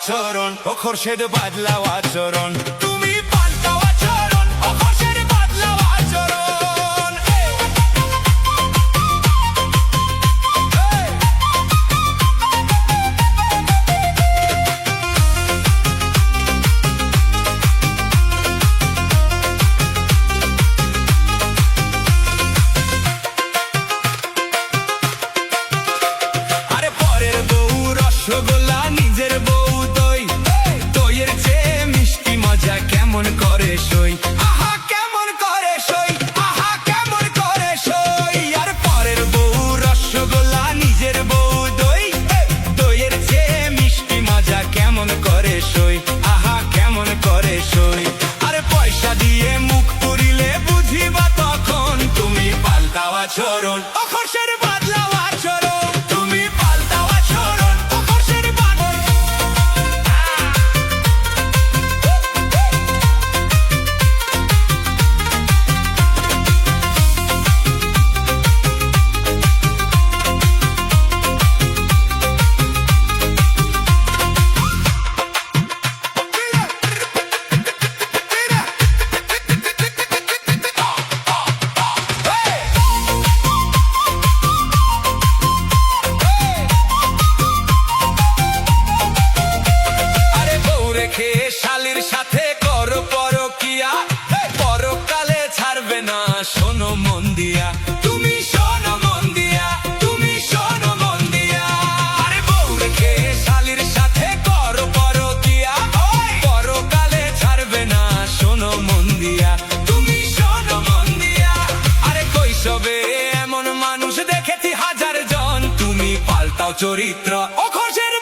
আচরণ, ও খোরশেদ বদলাও আচরণ, তুমি পাল্টাও আচরণ, ও খোরশেদ বদলাও আচরণ। আরে পরের বউ রসগোল্লা, নিজের বউ দই, দইয়ের চেয়ে মিষ্টি মজা কেমন করে সই, আহা কেমন করে সই, আহা কেমন করে সই। আর পরের বউ রসগোল্লা, নিজের বউ দই, দইয়ের চেয়ে মিষ্টি মজা কেমন করে সই, আহা কেমন করে সই। আরে পয়সা দিয়ে মুখ পুরিলে বুঝিবা তখন, তুমি পাল্টাও আচরণ, ও খোরশেদ বদলাও আচরণ, তুমি পাল্টাও আচরণ, ও খোরশেদ বদলাও। আরে বউ রেখে শালির সাথে করো পরকিয়া, পরকালে ছাড়বে না শোনো মন দিয়া, তুমি শোনো মন দিয়া, তুমি শোনো মন দিয়া। আরে বউ রেখে শালির সাথে করো পরকিয়া, পরকালে ছাড়বে না শোনো মন দিয়া, তুমি শোনো মন দিয়া। আরে কৈশবে এমন মানুষ দেখেছি হাজার জন, তুমি পাল্টাও চরিত্র, ও খোরশেদ